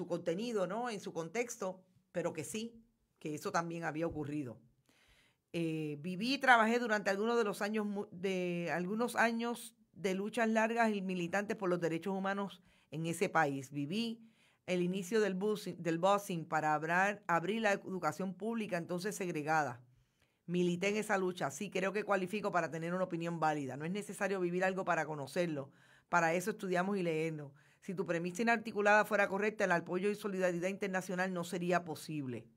contenido, ¿no? En su contexto, pero que sí, que eso también había ocurrido. Viví y trabajé durante algunos años de luchas largas y militantes por los derechos humanos en ese país. Viví el inicio del busing para abrir la educación pública entonces segregada. Milité en esa lucha. Sí, creo que cualifico para tener una opinión válida. No es necesario vivir algo para conocerlo. Para eso estudiamos y leemos. Si tu premisa inarticulada fuera correcta, el apoyo y solidaridad internacional no sería posible.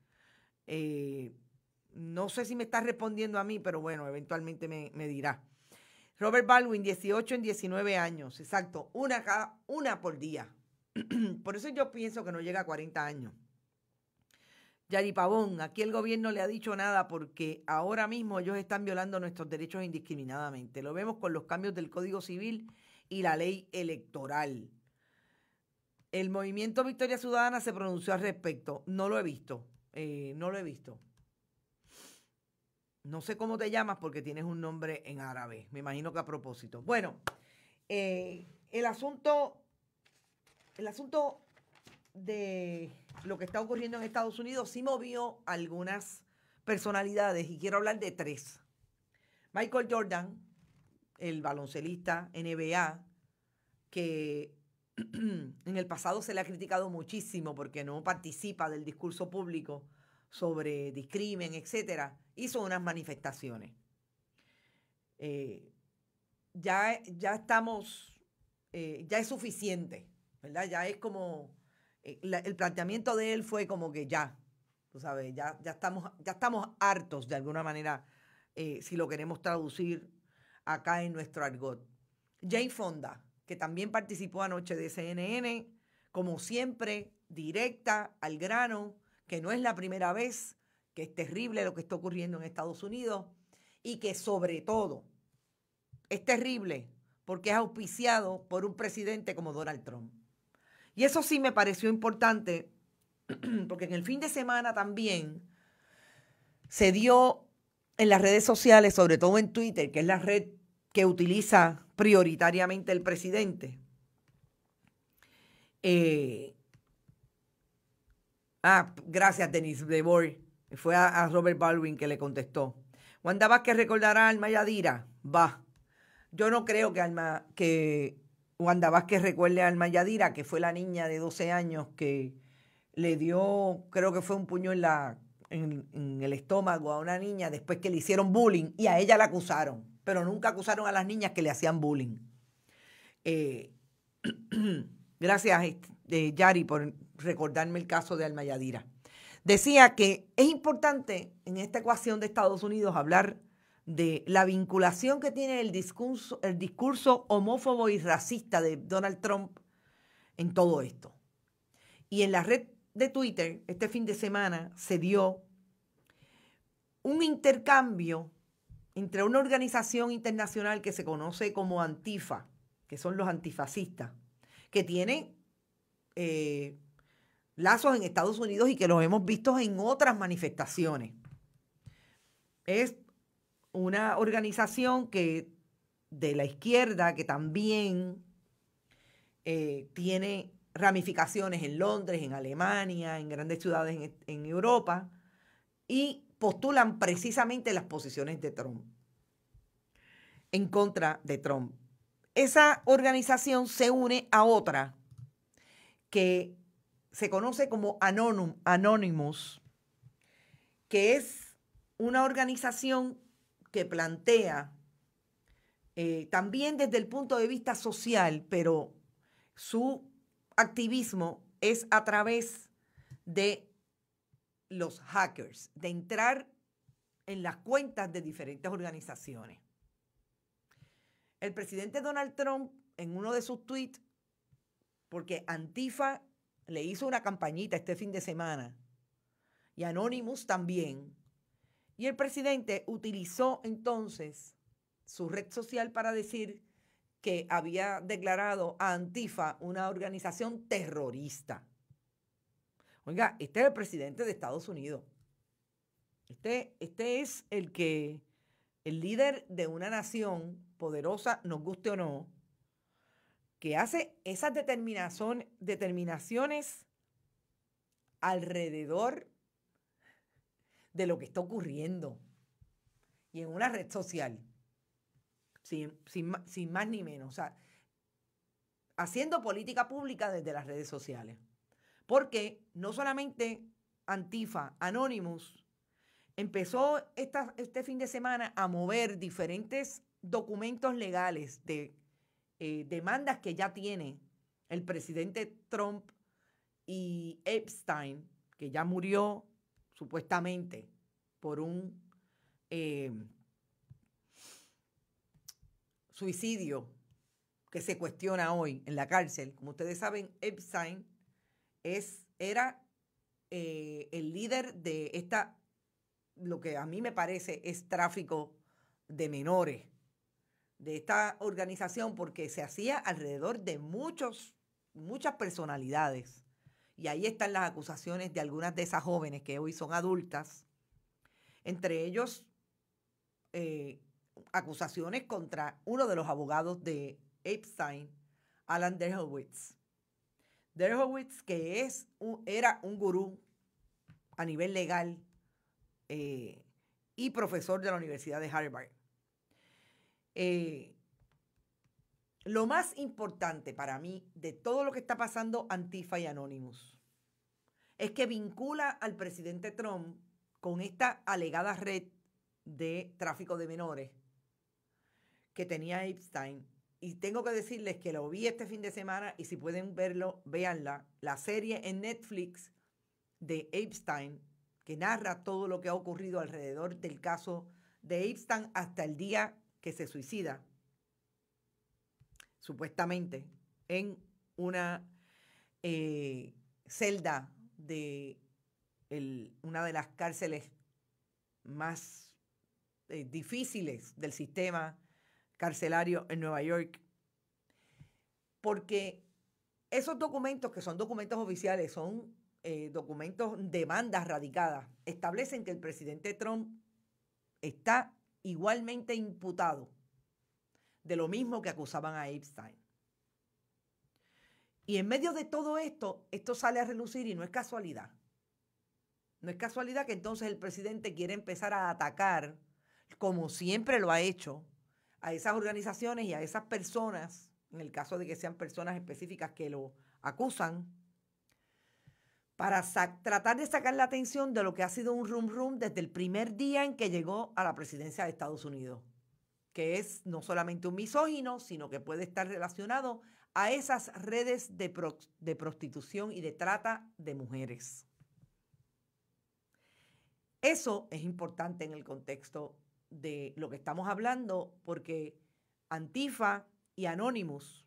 No sé si me estás respondiendo a mí, pero bueno, eventualmente me dirá. Robert Baldwin, 18 en 19 años. Exacto, una por día. Por eso yo pienso que no llega a 40 años. Yari Pavón, aquí el gobierno le ha dicho nada porque ahora mismo ellos están violando nuestros derechos indiscriminadamente. Lo vemos con los cambios del Código Civil y la ley electoral. El Movimiento Victoria Ciudadana se pronunció al respecto. No lo he visto. No lo he visto. No sé cómo te llamas porque tienes un nombre en árabe. Me imagino que a propósito. Bueno, el asunto de lo que está ocurriendo en Estados Unidos sí movió algunas personalidades y quiero hablar de 3. Michael Jordan, el baloncelista NBA, que en el pasado se le ha criticado muchísimo porque no participa del discurso público sobre discrimen, etcétera, hizo unas manifestaciones. Ya estamos, ya es suficiente, ¿verdad? Ya es como, el planteamiento de él fue como que ya, Tú sabes, ya estamos hartos de alguna manera, si lo queremos traducir acá en nuestro argot. Jane Fonda, que también participó anoche de CNN, como siempre, directa, al grano, que no es la primera vez, que es terrible lo que está ocurriendo en Estados Unidos y que sobre todo es terrible porque es auspiciado por un presidente como Donald Trump. Y eso sí me pareció importante porque en el fin de semana también se dio en las redes sociales, sobre todo en Twitter, que es la red que utiliza prioritariamente el presidente. Gracias, Denise Debord. Fue a Robert Baldwin que le contestó. Wanda Vázquez recordará a Alma Yadira. Yo no creo que Wanda Vázquez recuerde a Alma Yadira, que fue la niña de 12 años que le dio, creo que fue un puño en el estómago a una niña después que le hicieron bullying y a ella la acusaron, pero nunca acusaron a las niñas que le hacían bullying. Gracias, Yari, por recordarme el caso de Alma Yadira. Decía que es importante en esta ecuación de Estados Unidos hablar de la vinculación que tiene el discurso homófobo y racista de Donald Trump en todo esto. Y en la red de Twitter, este fin de semana, se dio un intercambio entre una organización internacional que se conoce como Antifa, que son los antifascistas, que tienen lazos en Estados Unidos y que los hemos visto en otras manifestaciones. Es una organización de la izquierda que también tiene ramificaciones en Londres, en Alemania, en grandes ciudades en Europa, y postulan precisamente las posiciones de Trump, en contra de Trump. Esa organización se une a otra que se conoce como Anonymous, que es una organización que plantea también desde el punto de vista social, pero su activismo es a través de los hackers, de entrar en las cuentas de diferentes organizaciones. El presidente Donald Trump, en uno de sus tweets, porque Antifa le hizo una campañita este fin de semana, y Anonymous también, y el presidente utilizó entonces su red social para decir que había declarado a Antifa una organización terrorista. Oiga, este es el presidente de Estados Unidos. Este es el líder de una nación poderosa, nos guste o no, que hace esas determinaciones alrededor de lo que está ocurriendo y en una red social, sin más ni menos, o sea, haciendo política pública desde las redes sociales. Porque no solamente Antifa, Anonymous, empezó este fin de semana a mover diferentes documentos legales de demandas que ya tiene el presidente Trump y Epstein, que ya murió supuestamente por un suicidio que se cuestiona hoy en la cárcel. Como ustedes saben, Epstein era el líder de lo que a mí me parece es tráfico de menores, de esta organización, porque se hacía alrededor de muchas personalidades. Y ahí están las acusaciones de algunas de esas jóvenes que hoy son adultas, entre ellos acusaciones contra uno de los abogados de Epstein, Alan Dershowitz. Dershowitz, que era un gurú a nivel legal y profesor de la Universidad de Harvard. Lo más importante para mí de todo lo que está pasando Antifa y Anonymous es que vincula al presidente Trump con esta alegada red de tráfico de menores que tenía Epstein. Y tengo que decirles que lo vi este fin de semana y si pueden verlo, véanla. La serie en Netflix de Epstein que narra todo lo que ha ocurrido alrededor del caso de Epstein hasta el día que se suicida, supuestamente, en una celda de una de las cárceles más difíciles del sistema carcelario en Nueva York. Porque esos documentos, que son documentos oficiales, son documentos, demandas radicadas, establecen que el presidente Trump está igualmente imputado de lo mismo que acusaban a Epstein. Y en medio de todo esto, esto sale a relucir y no es casualidad. No es casualidad que entonces el presidente quiere empezar a atacar, como siempre lo ha hecho, a esas organizaciones y a esas personas, en el caso de que sean personas específicas que lo acusan, para tratar de sacar la atención de lo que ha sido un rum desde el primer día en que llegó a la presidencia de Estados Unidos, que es no solamente un misógino, sino que puede estar relacionado a esas redes de prostitución y de trata de mujeres. Eso es importante en el contexto de lo que estamos hablando, porque Antifa y Anonymous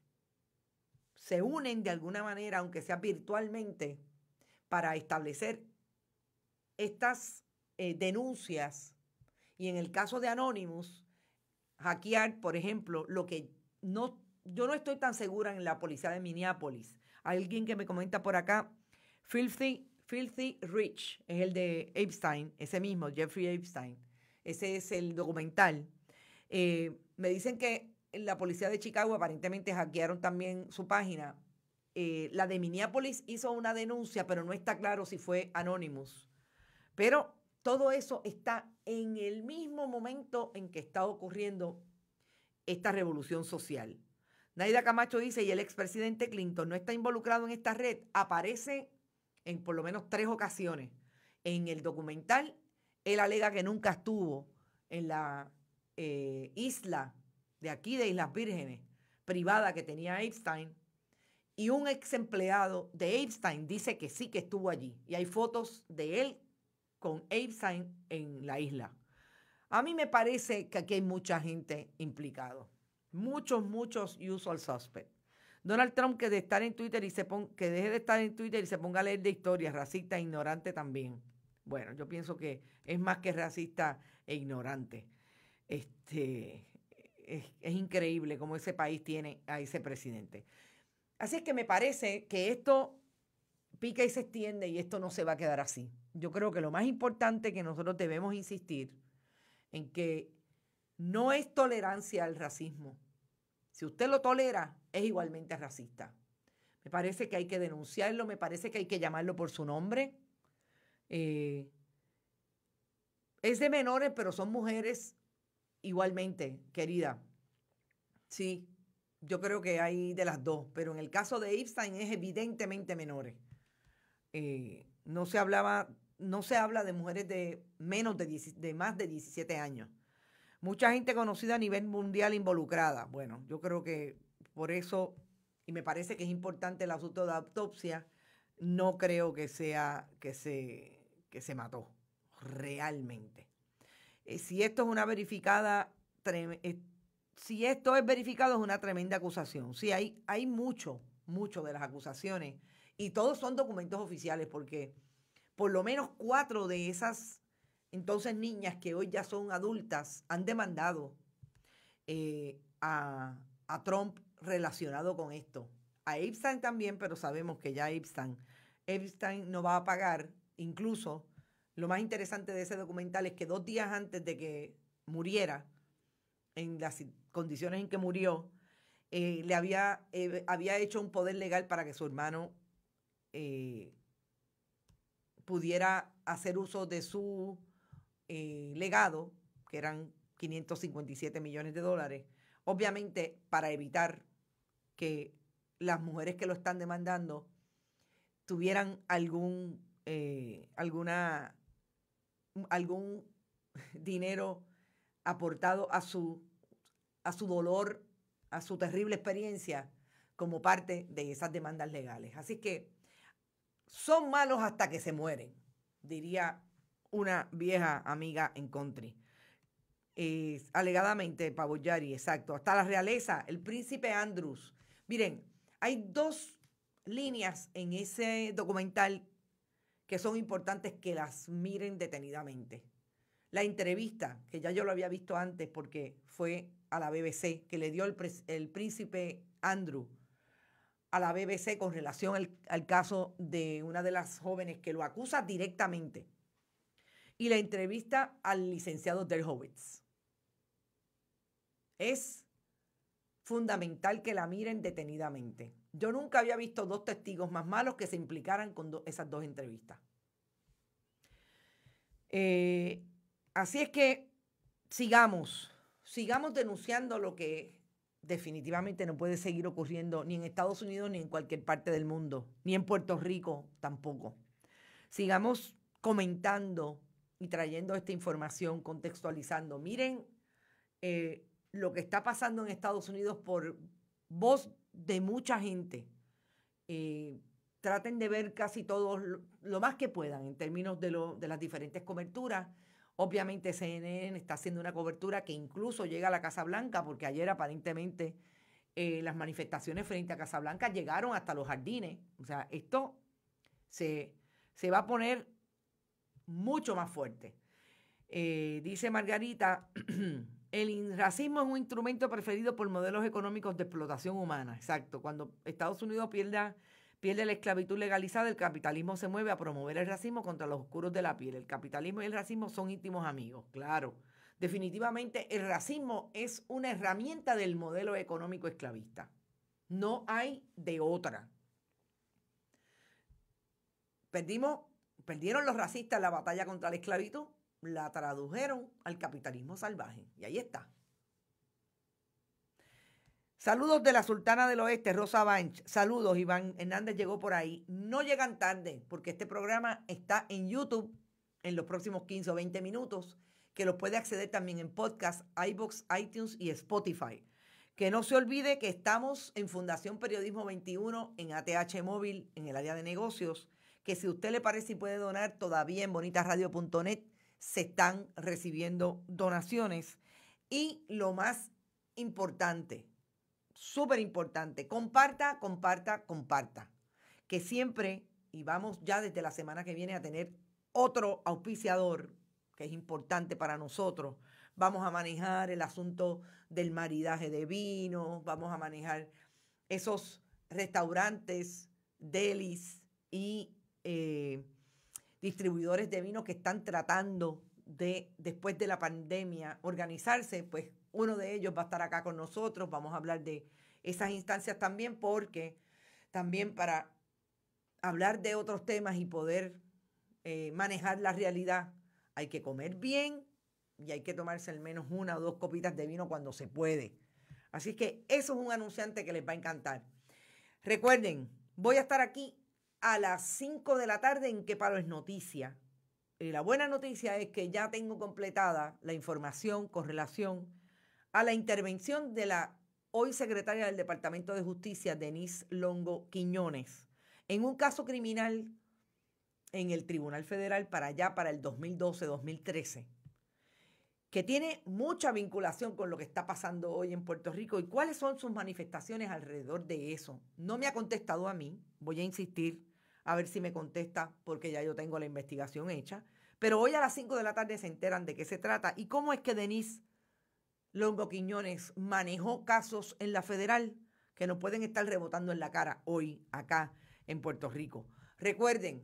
se unen de alguna manera, aunque sea virtualmente, para establecer estas denuncias. Y en el caso de Anonymous, hackear, por ejemplo, lo que yo no estoy tan segura en la policía de Minneapolis. Hay alguien que me comenta por acá, Filthy Rich, es el de Epstein, ese mismo, Jeffrey Epstein. Ese es el documental. Me dicen que la policía de Chicago aparentemente hackearon también su página. La de Minneapolis hizo una denuncia, pero no está claro si fue Anonymous. Pero todo eso está en el mismo momento en que está ocurriendo esta revolución social. Naida Camacho dice, y el expresidente Clinton no está involucrado en esta red. Aparece en por lo menos 3 ocasiones. En el documental, él alega que nunca estuvo en la isla de aquí, de Islas Vírgenes, privada que tenía Epstein. Y un ex empleado de Epstein dice que sí que estuvo allí. Y hay fotos de él con Epstein en la isla. A mí me parece que aquí hay mucha gente implicada. Muchos usual suspects. Donald Trump que deje de estar en Twitter y se ponga a leer de historias, racista e ignorante también. Bueno, yo pienso que es más que racista e ignorante. Es increíble cómo ese país tiene a ese presidente. Así es que me parece que esto pica y se extiende y esto no se va a quedar así. Yo creo que lo más importante que nosotros debemos insistir en que no es tolerancia al racismo. Si usted lo tolera, es igualmente racista. Me parece que hay que denunciarlo, me parece que hay que llamarlo por su nombre. Es de menores, pero son mujeres igualmente, querida. Sí, yo creo que hay de las dos, pero en el caso de Epstein es evidentemente menores. No se habla de mujeres de más de 17 años. Mucha gente conocida a nivel mundial involucrada. Bueno, yo creo que por eso, y me parece que es importante el asunto de autopsia, no creo que sea que se mató realmente. Si esto es verificado, es una tremenda acusación. Sí, hay mucho de las acusaciones y todos son documentos oficiales porque por lo menos 4 de esas entonces niñas que hoy ya son adultas han demandado a Trump relacionado con esto. A Epstein también, pero sabemos que ya Epstein no va a pagar. Incluso lo más interesante de ese documental es que 2 días antes de que muriera, en las condiciones en que murió, le había hecho un poder legal para que su hermano pudiera hacer uso de su legado, que eran $557 millones, obviamente para evitar que las mujeres que lo están demandando tuvieran algún dinero aportado a su dolor, a su terrible experiencia como parte de esas demandas legales. Así que son malos hasta que se mueren, diría una vieja amiga en country. Alegadamente, Pavoyari, exacto. Hasta la realeza, el príncipe Andrews. Miren, hay dos líneas en ese documental que son importantes que las miren detenidamente. La entrevista, que ya yo lo había visto antes porque fue a la BBC, que le dio el príncipe Andrew a la BBC con relación al caso de una de las jóvenes que lo acusa directamente. Y la entrevista al licenciado Dershowitz. Es fundamental que la miren detenidamente. Yo nunca había visto dos testigos más malos que se implicaran con esas dos entrevistas. Así es que sigamos denunciando lo que definitivamente no puede seguir ocurriendo ni en Estados Unidos ni en cualquier parte del mundo, ni en Puerto Rico tampoco. Sigamos comentando y trayendo esta información, contextualizando. Miren lo que está pasando en Estados Unidos por voz de mucha gente. Traten de ver casi todo lo más que puedan en términos de las diferentes coberturas. Obviamente CNN está haciendo una cobertura que incluso llega a la Casa Blanca, porque ayer aparentemente las manifestaciones frente a Casa Blanca llegaron hasta los jardines. O sea, esto se va a poner mucho más fuerte. Dice Margarita, el racismo es un instrumento preferido por modelos económicos de explotación humana. Exacto. Cuando Estados Unidos pierde la esclavitud legalizada, el capitalismo se mueve a promover el racismo contra los oscuros de la piel. El capitalismo y el racismo son íntimos amigos, claro. Definitivamente el racismo es una herramienta del modelo económico esclavista. No hay de otra. Perdieron los racistas la batalla contra la esclavitud, la tradujeron al capitalismo salvaje. Y ahí está. Saludos de la Sultana del Oeste, Rosa Banch. Saludos, Iván Hernández llegó por ahí. No llegan tarde, porque este programa está en YouTube en los próximos 15 o 20 minutos, que lo puede acceder también en podcast, iVoox, iTunes y Spotify. Que no se olvide que estamos en Fundación Periodismo 21, en ATH Móvil, en el área de negocios, que si a usted le parece y puede donar, todavía en bonitasradio.net se están recibiendo donaciones. Y lo más importante, súper importante, comparta. Que siempre, y vamos ya desde la semana que viene a tener otro auspiciador, que es importante para nosotros. Vamos a manejar el asunto del maridaje de vino, vamos a manejar esos restaurantes, delis y distribuidores de vino que están tratando de, después de la pandemia, organizarse. Pues uno de ellos va a estar acá con nosotros. Vamos a hablar de esas instancias también, porque también para hablar de otros temas y poder manejar la realidad hay que comer bien y hay que tomarse al menos 1 o 2 copitas de vino cuando se puede. Así que eso es un anunciante que les va a encantar. Recuerden, voy a estar aquí a las 5 de la tarde en Qué Palo es Noticia. La buena noticia es que ya tengo completada la información con relación a la intervención de la hoy secretaria del Departamento de Justicia, Denise Longo Quiñones, en un caso criminal en el Tribunal Federal para el 2012-2013, que tiene mucha vinculación con lo que está pasando hoy en Puerto Rico y cuáles son sus manifestaciones alrededor de eso. No me ha contestado a mí, voy a insistir a ver si me contesta, porque ya yo tengo la investigación hecha, pero hoy a las 5 de la tarde se enteran de qué se trata y cómo es que Denise Longo Quiñones manejó casos en la federal que nos pueden estar rebotando en la cara hoy acá en Puerto Rico. Recuerden,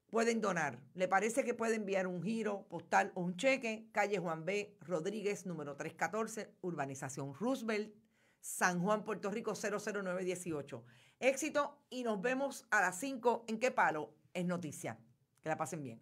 pueden donar. ¿Le parece que puede enviar un giro postal o un cheque? Calle Juan B. Rodríguez, número 314, Urbanización Roosevelt, San Juan, Puerto Rico, 00918. Éxito y nos vemos a las 5 en Qué Palo es Noticia. Que la pasen bien.